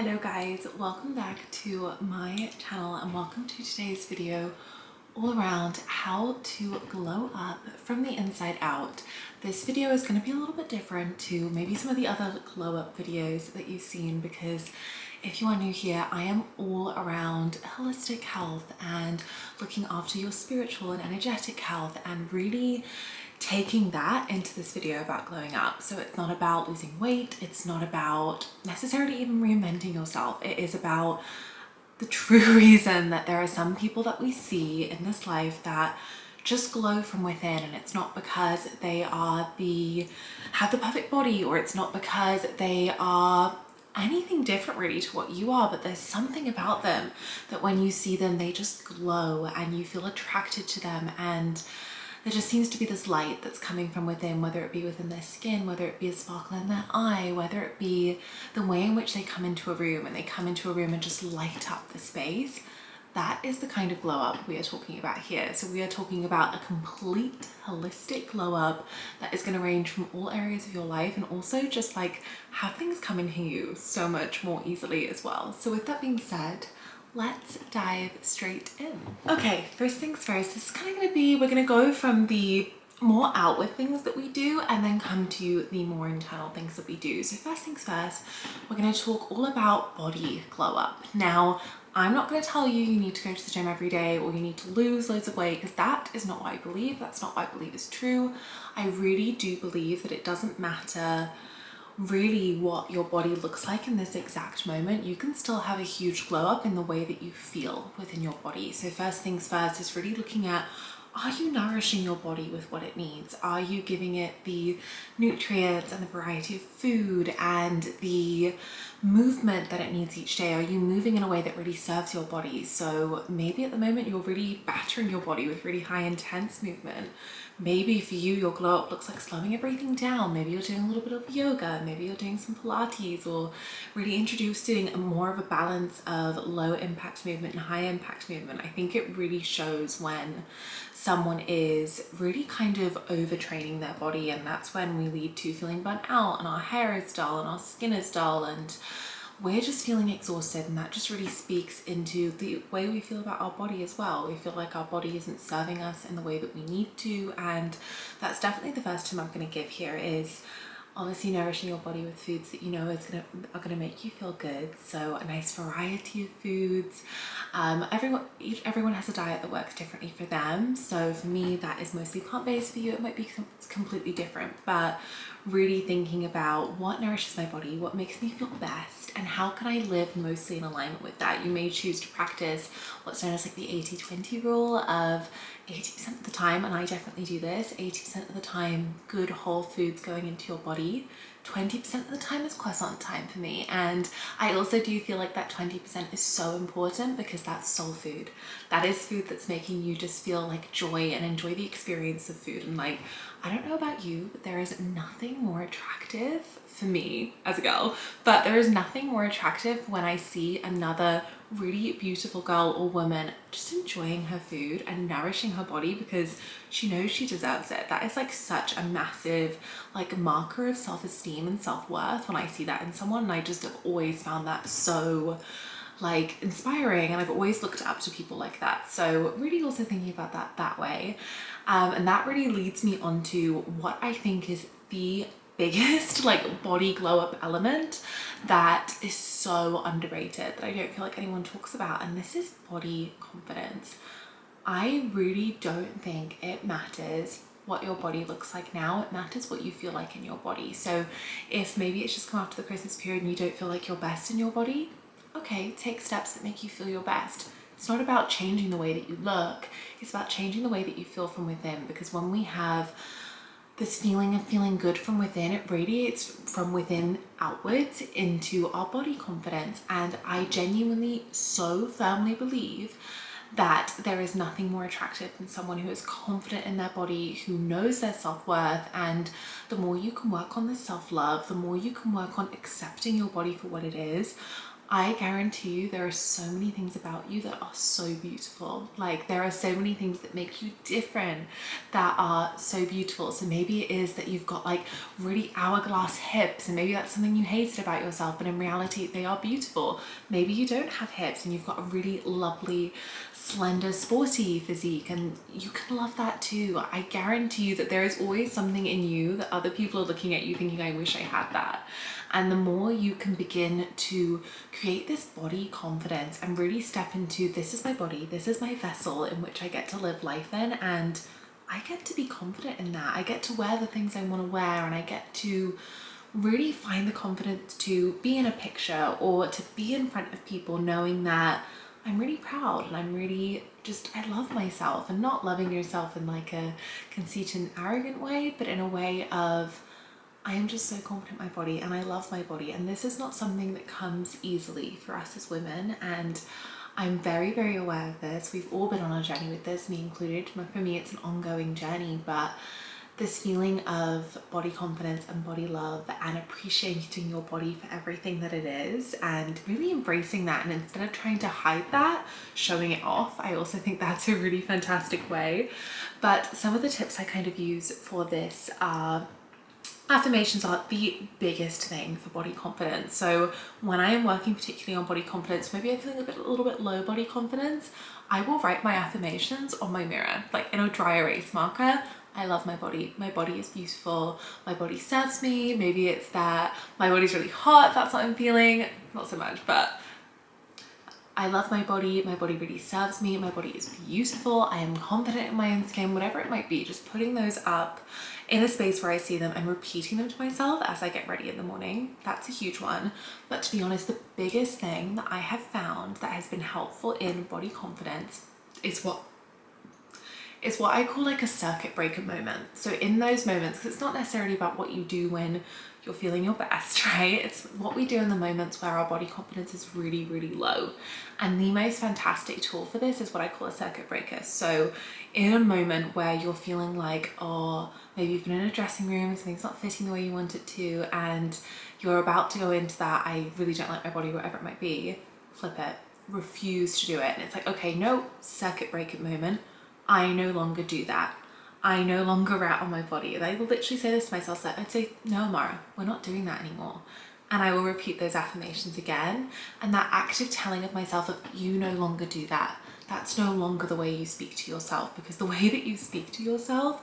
Hello guys, welcome back to my channel and welcome to today's video all around how to glow up from the inside out. This video is going to be a little bit different to maybe some of the other glow up videos that you've seen, because if you are new here, I am all around holistic health and looking after your spiritual and energetic health and really taking that into this video about glowing up. So it's not about losing weight, it's not about necessarily even reinventing yourself. It is about the true reason that there are some people that we see in this life that just glow from within, and it's not because they have the perfect body, or it's not because they are anything different really to what you are, but there's something about them that when you see them they just glow and you feel attracted to them, and there just seems to be this light that's coming from within, whether it be within their skin, whether it be a sparkle in their eye, whether it be the way in which they come into a room and just light up the space. That is the kind of glow up we are talking about here. So we are talking about a complete holistic glow up that is going to range from all areas of your life, and also just like have things come into you so much more easily as well. So with that being said, let's dive straight in. Okay, first things first, this is kind of going to be, we're going to go from the more outward things that we do and then come to the more internal things that we do. So first things first, we're going to talk all about body glow up. Now, I'm not going to tell you you need to go to the gym every day or you need to lose loads of weight, because that is not what I believe. That's not what I believe is true. I really do believe that it doesn't matter really what your body looks like in this exact moment. You can still have a huge glow up in the way that you feel within your body. So first things first is really looking at, are you nourishing your body with what it needs? Are you giving it the nutrients and the variety of food and the movement that it needs each day? Are you moving in a way that really serves your body? So maybe at the moment you're really battering your body with really high intense movement. Maybe for you, your glow up looks like slowing everything down. Maybe you're doing a little bit of yoga, maybe you're doing some Pilates, or really introducing more of a balance of low impact movement and high impact movement. I think it really shows when someone is really kind of overtraining their body, and that's when we lead to feeling burnt out and our hair is dull and our skin is dull and we're just feeling exhausted, and that just really speaks into the way we feel about our body as well. We feel like our body isn't serving us in the way that we need to, and that's definitely the first tip I'm going to give here is obviously nourishing your body with foods that you know are gonna make you feel good. So a nice variety of foods. Everyone has a diet that works differently for them. So for me, that is mostly plant-based. For you, it might be completely different, but really thinking about what nourishes my body, what makes me feel best, and how can I live mostly in alignment with that. You may choose to practice what's known as like the 80-20 rule of 80% of the time, and I definitely do this, 80% of the time good whole foods going into your body, 20% of the time is croissant time for me. And I also do feel like that 20% is so important, because that's soul food. That is food that's making you just feel like joy and enjoy the experience of food. And like, I don't know about you, but there is nothing more attractive for me as a girl, but there is nothing more attractive when I see another really beautiful girl or woman just enjoying her food and nourishing her body because she knows she deserves it. That is like such a massive like marker of self-esteem and self-worth when I see that in someone, and I just have always found that so like inspiring, and I've always looked up to people like that. So really also thinking about that way, and that really leads me on to what I think is the biggest like body glow up element that is so underrated that I don't feel like anyone talks about, and this is body confidence. I really don't think it matters what your body looks like now, it matters what you feel like in your body. So if maybe it's just come after the Christmas period and you don't feel like you're best in your body, okay, take steps that make you feel your best. It's not about changing the way that you look, it's about changing the way that you feel from within, because when we have this feeling of feeling good from within, it radiates from within outwards into our body confidence. And I genuinely so firmly believe that there is nothing more attractive than someone who is confident in their body, who knows their self-worth. And the more you can work on this self-love, the more you can work on accepting your body for what it is, I guarantee you there are so many things about you that are so beautiful. Like there are so many things that make you different that are so beautiful. So maybe it is that you've got like really hourglass hips, and maybe that's something you hated about yourself, but in reality they are beautiful. Maybe you don't have hips and you've got a really lovely slender sporty physique, and you can love that too. I guarantee you that there is always something in you that other people are looking at you thinking, I wish I had that. And the more you can begin to create this body confidence and really step into, this is my body, this is my vessel in which I get to live life in, and I get to be confident in that. I get to wear the things I want to wear, and I get to really find the confidence to be in a picture or to be in front of people knowing that I'm really proud and I'm really just, I love myself, and not loving yourself in like a conceited and arrogant way, but in a way of, I am just so confident in my body and I love my body. And this is not something that comes easily for us as women. And I'm very, very aware of this. We've all been on a journey with this, me included. For me, it's an ongoing journey, but this feeling of body confidence and body love and appreciating your body for everything that it is and really embracing that. And instead of trying to hide that, showing it off, I also think that's a really fantastic way. But some of the tips I kind of use for this are, affirmations are the biggest thing for body confidence. So when I am working particularly on body confidence, maybe I'm feeling a little bit low body confidence, I will write my affirmations on my mirror, like in a dry erase marker. I love my body. My body is beautiful. My body serves me. Maybe it's that my body's really hot, if that's what I'm feeling. Not so much, but I love my body really serves me, my body is beautiful, I am confident in my own skin, whatever it might be, just putting those up in a space where I see them and repeating them to myself as I get ready in the morning. That's a huge one. But to be honest, the biggest thing that I have found that has been helpful in body confidence is what I call like a circuit breaker moment. So in those moments, because it's not necessarily about what you do when you're feeling your best, right? It's what we do in the moments where our body confidence is really, really low. And the most fantastic tool for this is what I call a circuit breaker. So in a moment where you're feeling like, oh, maybe you've been in a dressing room, something's not fitting the way you want it to, and you're about to go into that, I really don't like my body, whatever it might be, flip it, refuse to do it. And it's like, okay, no, circuit breaker moment. I no longer do that. I no longer rat on my body. And I will literally say this to myself, that I'd say, no, Mara, we're not doing that anymore. And I will repeat those affirmations again. And that active telling of myself that you no longer do that. That's no longer the way you speak to yourself, because the way that you speak to yourself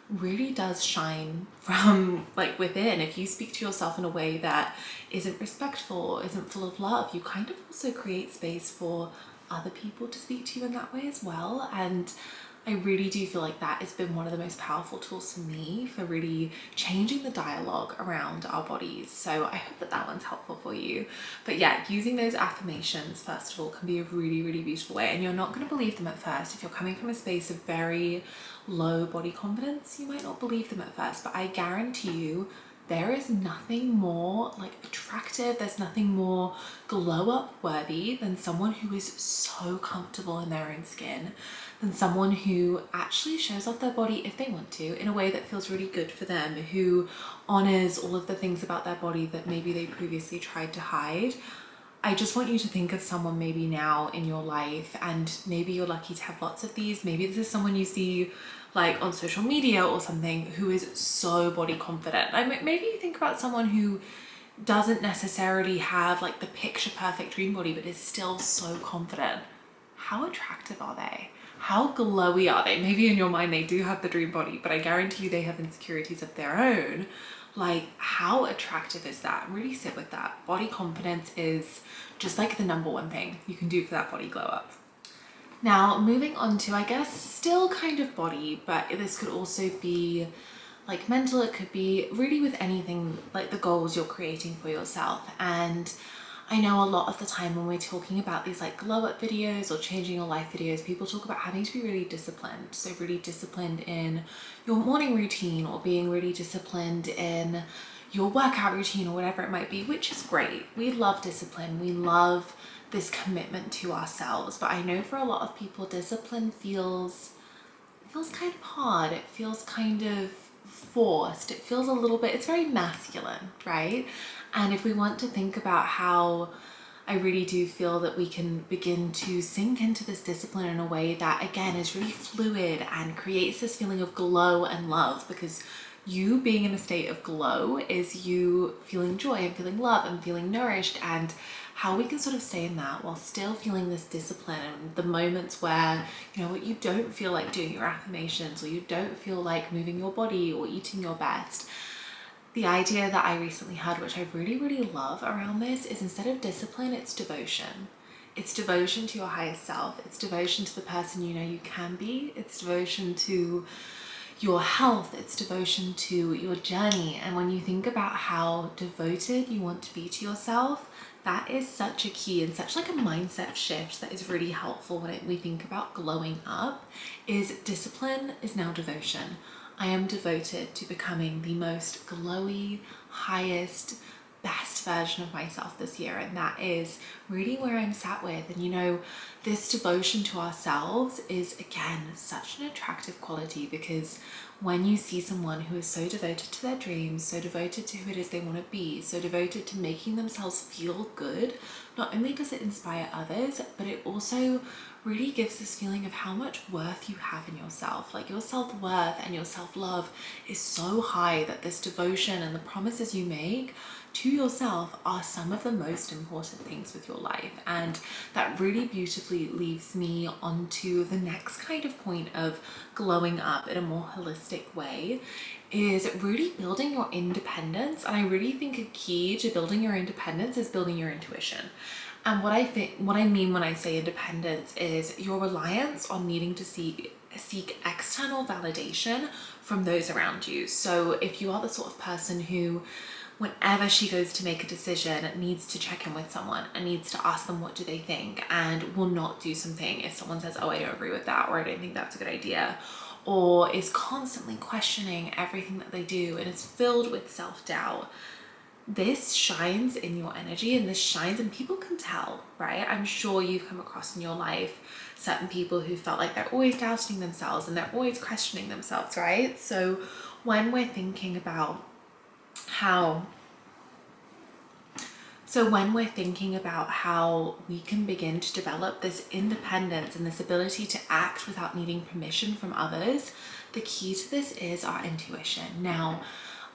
really does shine from like within. If you speak to yourself in a way that isn't respectful, isn't full of love, you kind of also create space for other people to speak to you in that way as well. And I really do feel like that has been one of the most powerful tools for me for really changing the dialogue around our bodies. So I hope that that one's helpful for you. But yeah, using those affirmations, first of all, can be a really, really beautiful way. And you're not going to believe them at first. If you're coming from a space of very low body confidence, you might not believe them at first, but I guarantee you there is nothing more like attractive, there's nothing more glow up worthy than someone who is so comfortable in their own skin, than someone who actually shows off their body if they want to in a way that feels really good for them, who honors all of the things about their body that maybe they previously tried to hide. I just want you to think of someone maybe now in your life, and maybe you're lucky to have lots of these. Maybe this is someone you see like on social media or something who is so body confident. Maybe you think about someone who doesn't necessarily have like the picture perfect dream body, but is still so confident. How attractive are they? How glowy are they? Maybe in your mind they do have the dream body, but I guarantee you they have insecurities of their own. Like, how attractive is that? Really sit with that. Body confidence is just like the number one thing you can do for that body glow up. Now, moving on to, I guess, still kind of body, but this could also be like mental. It could be really with anything, like the goals you're creating for yourself. And I know a lot of the time when we're talking about these like glow up videos or changing your life videos, people talk about having to be really disciplined. So really disciplined in your morning routine, or being really disciplined in your workout routine, or whatever it might be, which is great. We love discipline. We love this commitment to ourselves. But I know for a lot of people, discipline feels kind of hard. It feels kind of forced. It feels a little bit, it's very masculine, right? And if we want to think about how I really do feel that we can begin to sink into this discipline in a way that, again, is really fluid and creates this feeling of glow and love, because you being in a state of glow is you feeling joy and feeling love and feeling nourished, and how we can sort of stay in that while still feeling this discipline. And the moments where, you know what, you don't feel like doing your affirmations, or you don't feel like moving your body or eating your best. The idea that I recently had, which I really, really love around this, is instead of discipline, it's devotion. It's devotion to your highest self. It's devotion to the person you know you can be. It's devotion to your health. It's devotion to your journey. And when you think about how devoted you want to be to yourself, that is such a key and such like a mindset shift that is really helpful when we think about glowing up. Is discipline is now devotion. I am devoted to becoming the most glowy, highest, best version of myself this year. And that is really where I'm sat with. And you know, this devotion to ourselves is, again, such an attractive quality, because when you see someone who is so devoted to their dreams, so devoted to who it is they want to be, so devoted to making themselves feel good, not only does it inspire others, but it also really gives this feeling of how much worth you have in yourself. Like, your self-worth and your self-love is so high that this devotion and the promises you make to yourself are some of the most important things with your life. And that really beautifully leads me onto the next kind of point of glowing up in a more holistic way, is really building your independence. And I really think a key to building your independence is building your intuition. And what I mean when I say independence is your reliance on needing to seek external validation from those around you. So if you are the sort of person who, whenever she goes to make a decision, needs to check in with someone and needs to ask them what do they think, and will not do something if someone says, oh, I don't agree with that, or I don't think that's a good idea, or is constantly questioning everything that they do and is filled with self-doubt, this shines in your energy, and this shines, and people can tell, right? I'm sure you've come across in your life certain people who felt like they're always doubting themselves and they're always questioning themselves, right? So when we're thinking about how we can begin to develop this independence and this ability to act without needing permission from others, the key to this is our intuition. Now,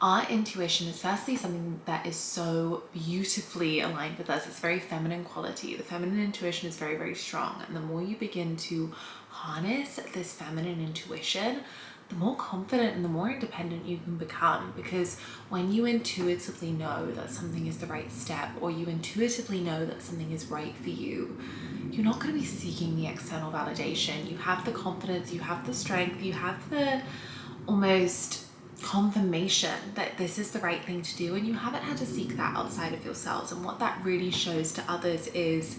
our intuition is firstly something that is so beautifully aligned with us. It's a very feminine quality. The feminine intuition is very, very strong. And the more you begin to harness this feminine intuition, the more confident and the more independent you can become. Because when you intuitively know that something is the right step, or you intuitively know that something is right for you, you're not going to be seeking the external validation. You have the confidence, you have the strength, you have the almost confirmation that this is the right thing to do, and you haven't had to seek that outside of yourselves. And what that really shows to others is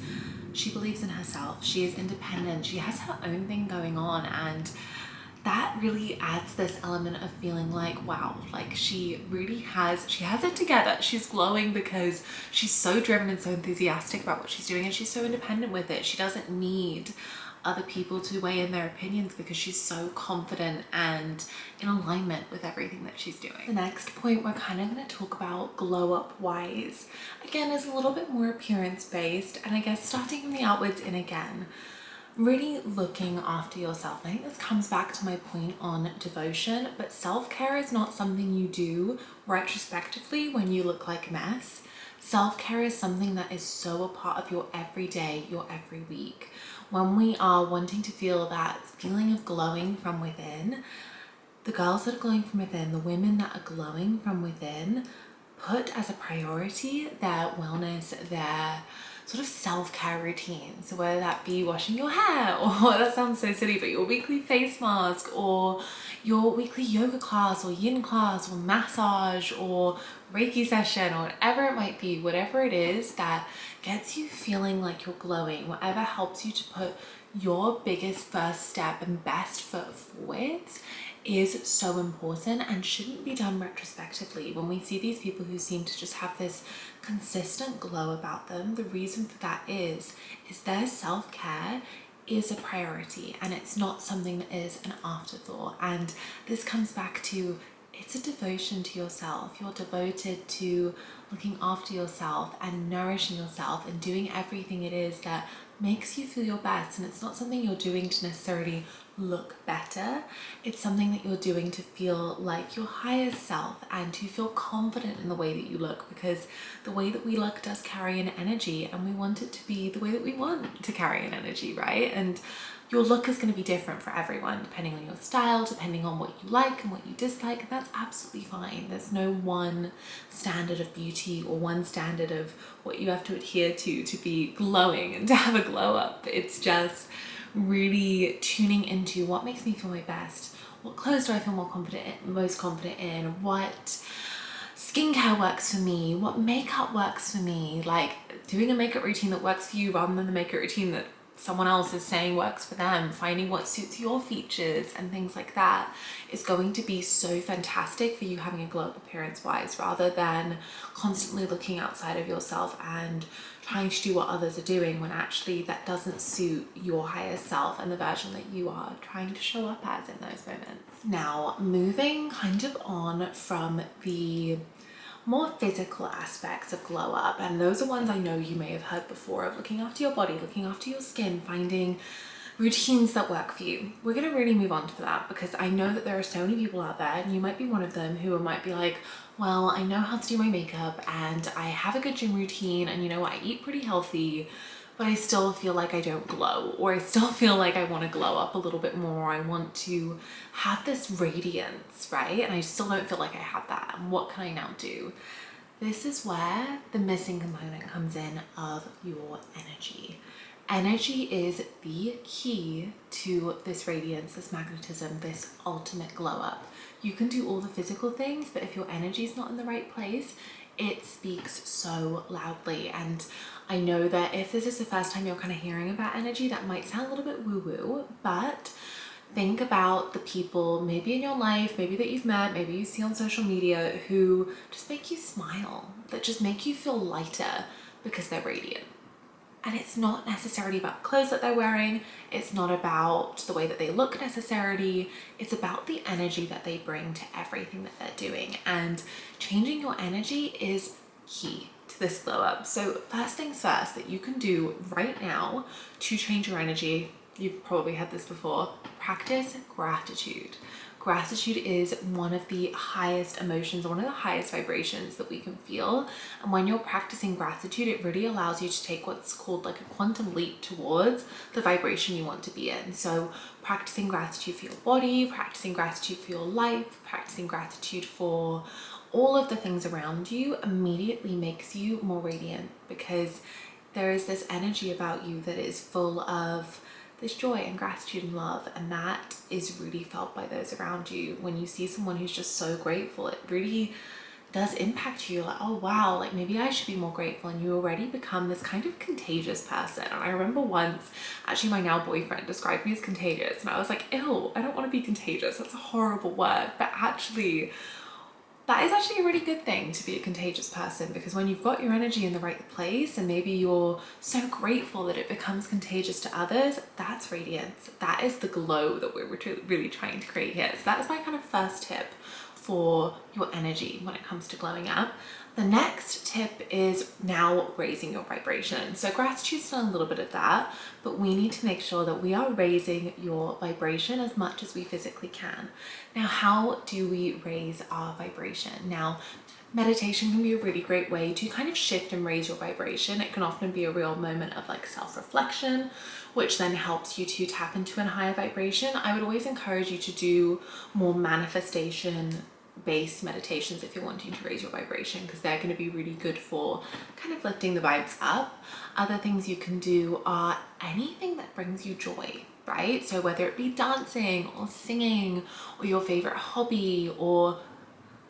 she believes in herself, she is independent, she has her own thing going on, and that really adds this element of feeling like, wow, like she has it together. She's glowing because she's so driven and so enthusiastic about what she's doing, and she's so independent with it. She doesn't need other people to weigh in their opinions because she's so confident and in alignment with everything that she's doing. The next point we're kind of going to talk about glow up wise, again, is a little bit more appearance based, and I guess starting from the outwards in again, really looking after yourself. And I think this comes back to my point on devotion, but self-care is not something you do retrospectively when you look like a mess. Self-care is something that is so a part of your everyday, your every week. When we are wanting to feel that feeling of glowing from within, the girls that are glowing from within, the women that are glowing from within, put as a priority their wellness, their sort of self-care routine. So whether that be washing your hair, or that sounds so silly, but your weekly face mask, or your weekly yoga class or yin class or massage or Reiki session, or whatever it might be, whatever it is that gets you feeling like you're glowing, whatever helps you to put your biggest first step and best foot forwards, is so important and shouldn't be done retrospectively. When we see these people who seem to just have this consistent glow about them, the reason for that is their self-care is a priority, and it's not something that is an afterthought. And this comes back to, it's a devotion to yourself. You're devoted to looking after yourself and nourishing yourself and doing everything it is that makes you feel your best. And it's not something you're doing to necessarily look better. It's something that you're doing to feel like your highest self and to feel confident in the way that you look, because the way that we look does carry an energy, and we want it to be the way that we want to carry an energy, right? And your look is going to be different for everyone, depending on your style, depending on what you like and what you dislike, and that's absolutely fine. There's no one standard of beauty or one standard of what you have to adhere to be glowing and to have a glow up. It's just really tuning into what makes me feel my best, what clothes do I feel most confident in, what skincare works for me, what makeup works for me, like doing a makeup routine that works for you rather than the makeup routine that someone else is saying works for them, finding what suits your features and things like that is going to be so fantastic for you having a glow up appearance wise, rather than constantly looking outside of yourself and trying to do what others are doing when actually that doesn't suit your higher self and the version that you are trying to show up as in those moments. Now, moving kind of on from the more physical aspects of glow up, and those are ones I know you may have heard before, of looking after your body, looking after your skin, finding routines that work for you. We're going to really move on to that, because I know that there are so many people out there, and you might be one of them, who might be like, well, I know how to do my makeup and I have a good gym routine, and you know, I eat pretty healthy, but I still feel like I don't glow, or I still feel like I want to glow up a little bit more. I want to have this radiance, right? And I still don't feel like I have that. And what can I now do? This is where the missing component comes in of your energy. Energy is the key to this radiance, this magnetism, this ultimate glow up. You can do all the physical things, but if your energy is not in the right place, it speaks so loudly. And I know that if this is the first time you're kind of hearing about energy, that might sound a little bit woo-woo, but think about the people maybe in your life, maybe that you've met, maybe you see on social media, who just make you smile, that just make you feel lighter because they're radiant. And it's not necessarily about the clothes that they're wearing. It's not about the way that they look necessarily. It's about the energy that they bring to everything that they're doing. And changing your energy is key to this glow up. So first things first that you can do right now to change your energy, you've probably had this before, practice gratitude. Gratitude is one of the highest emotions, one of the highest vibrations that we can feel. And when you're practicing gratitude, it really allows you to take what's called like a quantum leap towards the vibration you want to be in. So practicing gratitude for your body, practicing gratitude for your life, practicing gratitude for all of the things around you immediately makes you more radiant, because there is this energy about you that is full of this joy and gratitude and love, and that is really felt by those around you. When you see someone who's just so grateful, it really does impact you. Like, oh wow, like maybe I should be more grateful, and you already become this kind of contagious person. And I remember once, actually my now boyfriend described me as contagious, and I was like, ew, I don't want to be contagious, that's a horrible word. But actually, that is actually a really good thing, to be a contagious person, because when you've got your energy in the right place and maybe you're so grateful that it becomes contagious to others, that's radiance. That is the glow that we're really trying to create here. So that is my kind of first tip for your energy when it comes to glowing up. The next tip is now raising your vibration. So gratitude's done a little bit of that, but we need to make sure that we are raising your vibration as much as we physically can. Now, how do we raise our vibration? Now, meditation can be a really great way to kind of shift and raise your vibration. It can often be a real moment of like self-reflection, which then helps you to tap into a higher vibration. I would always encourage you to do more manifestation based meditations if you're wanting to raise your vibration, because they're going to be really good for kind of lifting the vibes up. Other things you can do are anything that brings you joy, right? So whether it be dancing or singing or your favorite hobby or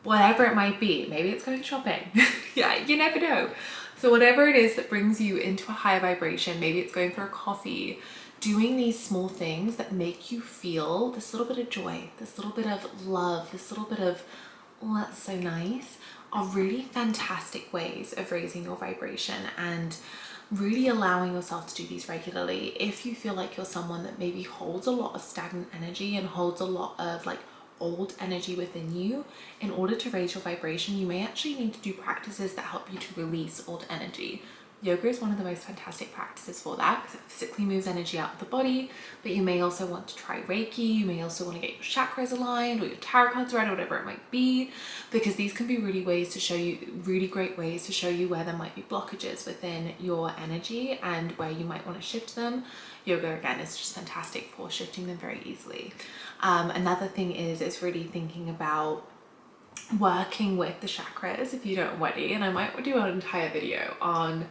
whatever it might be, maybe it's going shopping. Yeah, you never know. So whatever it is that brings you into a higher vibration, maybe it's going for a coffee, doing these small things that make you feel this little bit of joy, this little bit of love, this little bit of, oh, that's so nice, are really fantastic ways of raising your vibration and really allowing yourself to do these regularly. If you feel like you're someone that maybe holds a lot of stagnant energy and holds a lot of like old energy within you, in order to raise your vibration, you may actually need to do practices that help you to release old energy. Yoga is one of the most fantastic practices for that because it physically moves energy out of the body, but you may also want to try Reiki, you may also want to get your chakras aligned or your tarot cards read or whatever it might be, because these can be really great ways to show you where there might be blockages within your energy and where you might want to shift them. Yoga, again, is just fantastic for shifting them very easily. Another thing is really thinking about working with the chakras if you don't already, and I might do an entire video on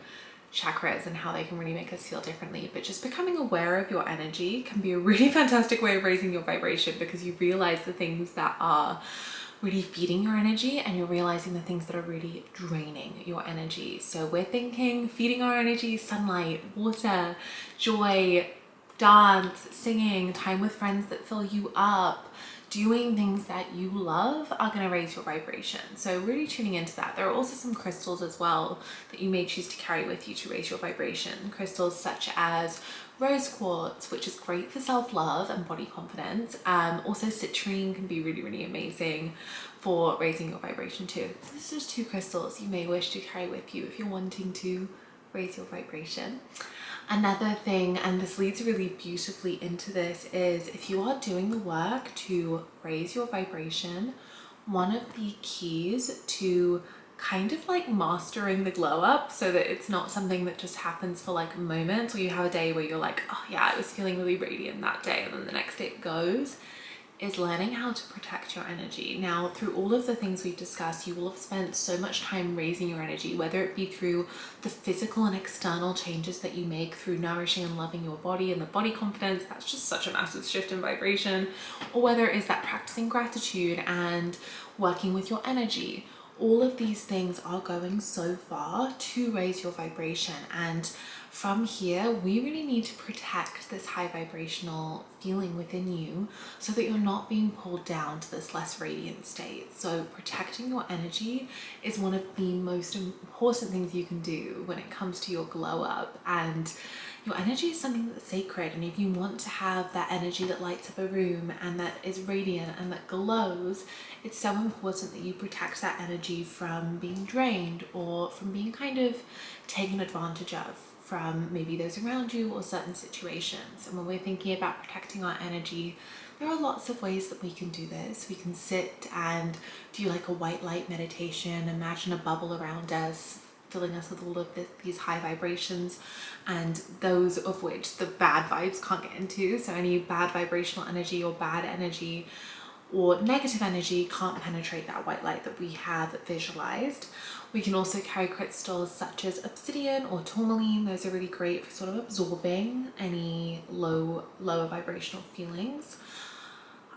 chakras and how they can really make us feel differently, but just becoming aware of your energy can be a really fantastic way of raising your vibration, because you realize the things that are really feeding your energy and you're realizing the things that are really draining your energy. So we're thinking feeding our energy: sunlight, water, joy, dance, singing, time with friends that fill you up, doing things that you love are going to raise your vibration. So really tuning into that. There are also some crystals as well that you may choose to carry with you to raise your vibration. Crystals such as rose quartz, which is great for self-love and body confidence. Also citrine can be really amazing for raising your vibration too. So this is just 2 crystals you may wish to carry with you if you're wanting to raise your vibration. Another thing, and this leads really beautifully into this, is if you are doing the work to raise your vibration, one of the keys to kind of like mastering the glow up, so that it's not something that just happens for like a moment, or you have a day where you're like, oh yeah, I was feeling really radiant that day, and then the next day it goes, is learning how to protect your energy. Now, through all of the things we've discussed, you will have spent so much time raising your energy, whether it be through the physical and external changes that you make through nourishing and loving your body and the body confidence, that's just such a massive shift in vibration, or whether it is that practicing gratitude and working with your energy. All of these things are going so far to raise your vibration, and from here we really need to protect this high vibrational feeling within you so that you're not being pulled down to this less radiant state. So protecting your energy is one of the most important things you can do when it comes to your glow up, and your energy is something that's sacred, and if you want to have that energy that lights up a room and that is radiant and that glows, it's so important that you protect that energy from being drained or from being kind of taken advantage of from maybe those around you or certain situations. And when we're thinking about protecting our energy, there are lots of ways that we can do this. We can sit and do like a white light meditation, imagine a bubble around us, filling us with all of these high vibrations, and those of which the bad vibes can't get into. So any bad vibrational energy or bad energy or negative energy can't penetrate that white light that we have visualized. We can also carry crystals such as obsidian or tourmaline. Those are really great for sort of absorbing any lower vibrational feelings.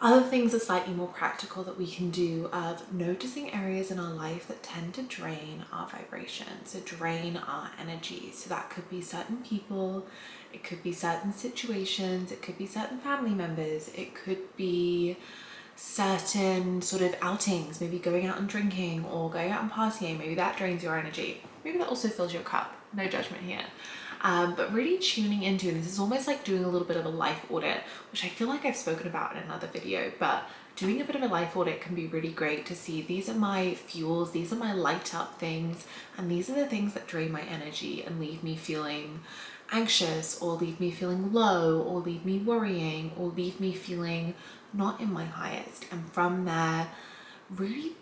Other things are slightly more practical that we can do, of noticing areas in our life that tend to drain our vibration, so drain our energy. So that could be certain people, it could be certain situations, it could be certain family members, it could be certain sort of outings, maybe going out and drinking or going out and partying. Maybe that drains your energy, maybe that also fills your cup, no judgment here. But really tuning into, and this is almost like doing a little bit of a life audit, which I feel like I've spoken about in another video, but doing a bit of a life audit can be really great to see, these are my fuels, these are my light up things, and these are the things that drain my energy and leave me feeling anxious, or leave me feeling low, or leave me worrying, or leave me feeling not in my highest. And from there, really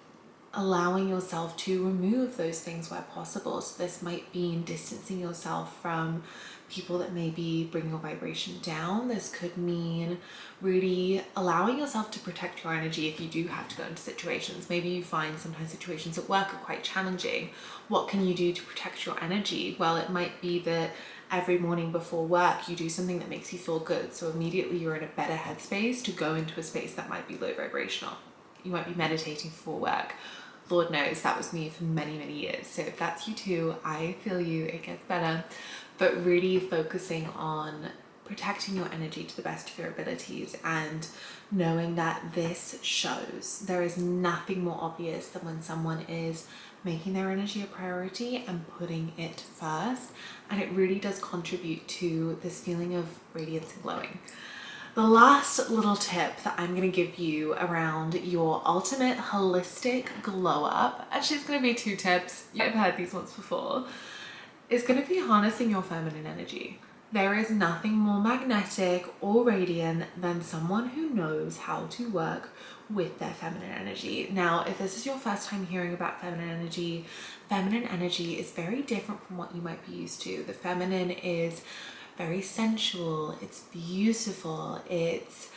allowing yourself to remove those things where possible. So this might mean distancing yourself from people that maybe bring your vibration down. This could mean really allowing yourself to protect your energy if you do have to go into situations. Maybe you find sometimes situations at work are quite challenging. What can you do to protect your energy? Well, it might be that every morning before work you do something that makes you feel good, so immediately you're in a better headspace to go into a space that might be low vibrational. You might be meditating before work. Lord knows that was me for many years. So if that's you too, I feel you, it gets better. But really focusing on protecting your energy to the best of your abilities and knowing that this shows. There is nothing more obvious than when someone is making their energy a priority and putting it first, and it really does contribute to this feeling of radiance and glowing. The last little tip that I'm going to give you around your ultimate holistic glow up, actually it's going to be 2 tips, I've heard these ones before, is going to be harnessing your feminine energy. There is nothing more magnetic or radiant than someone who knows how to work with their feminine energy. Now, if this is your first time hearing about feminine energy is very different from what you might be used to. The feminine is very sensual, it's beautiful, it's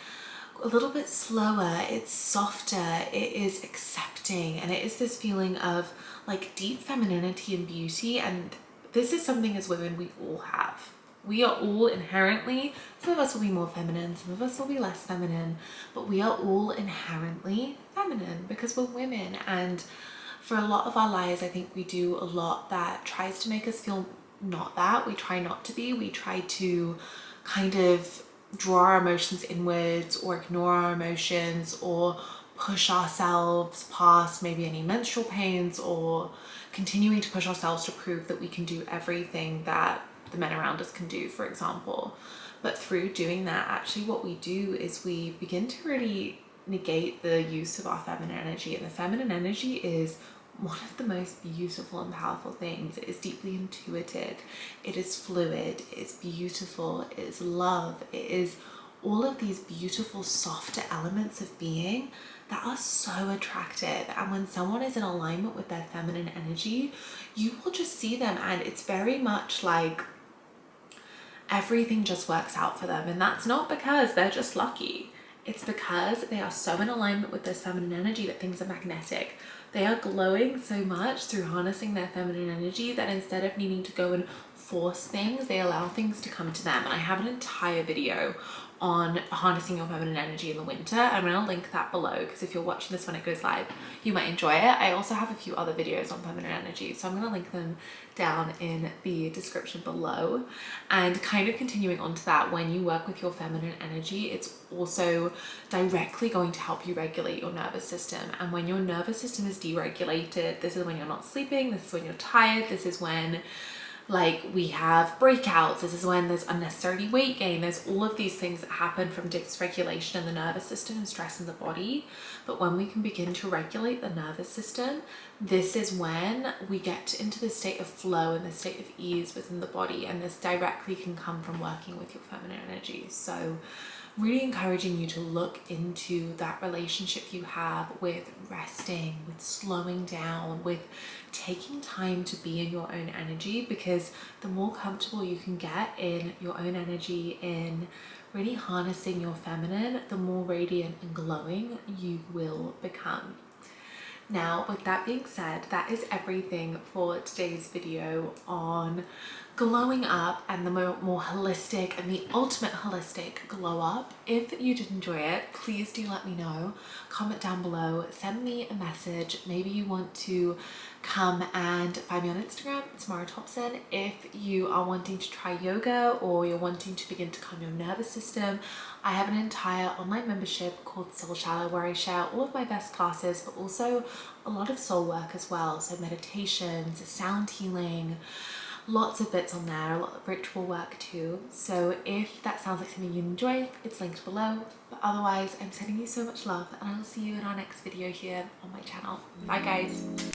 a little bit slower, it's softer, it is accepting, and it is this feeling of like deep femininity and beauty. And this is something as women we all have. We are all inherently, some of us will be more feminine, some of us will be less feminine, but we are all inherently feminine because we're women. And for a lot of our lives, I think we do a lot that tries to make us feel not that. We try not to be. We try to kind of draw our emotions inwards or ignore our emotions or push ourselves past maybe any menstrual pains, or continuing to push ourselves to prove that we can do everything that the men around us can do, for example. But through doing that, actually what we do is we begin to really negate the use of our feminine energy. And the feminine energy is one of the most beautiful and powerful things. It is deeply intuitive, it is fluid, it's beautiful, it is love, it is all of these beautiful softer elements of being that are so attractive. And when someone is in alignment with their feminine energy, you will just see them, and it's very much like everything just works out for them. And that's not because they're just lucky, it's because they are so in alignment with this feminine energy that things are magnetic. They are glowing so much through harnessing their feminine energy that instead of needing to go and force things, they allow things to come to them. And I have an entire video on harnessing your feminine energy in the winter. I'm going to link that below, because if you're watching this when it goes live, you might enjoy it. I also have a few other videos on feminine energy, so I'm going to link them down in the description below. And kind of continuing on to that, when you work with your feminine energy, it's also directly going to help you regulate your nervous system. And when your nervous system is deregulated, this is when you're not sleeping, this is when you're tired, this is when like we have breakouts, this is when there's unnecessary weight gain, there's all of these things that happen from dysregulation in the nervous system and stress in the body. But when we can begin to regulate the nervous system, this is when we get into the state of flow and the state of ease within the body. And this directly can come from working with your feminine energy. So really encouraging you to look into that relationship you have with resting, with slowing down, with taking time to be in your own energy, because the more comfortable you can get in your own energy, in really harnessing your feminine, the more radiant and glowing you will become. Now, with that being said, that is everything for today's video on glowing up and the more holistic and the ultimate holistic glow up. If you did enjoy it, please do let me know. Comment down below, send me a message. Maybe you want to come and find me on Instagram, it's Mara Thompson. If you are wanting to try yoga or you're wanting to begin to calm your nervous system, I have an entire online membership called Soul Shallow where I share all of my best classes, but also a lot of soul work as well. So meditations, sound healing, lots of bits on there, a lot of ritual work too. So if that sounds like something you enjoy, it's linked below. But otherwise, I'm sending you so much love, and I will see you in our next video here on my channel. Bye guys.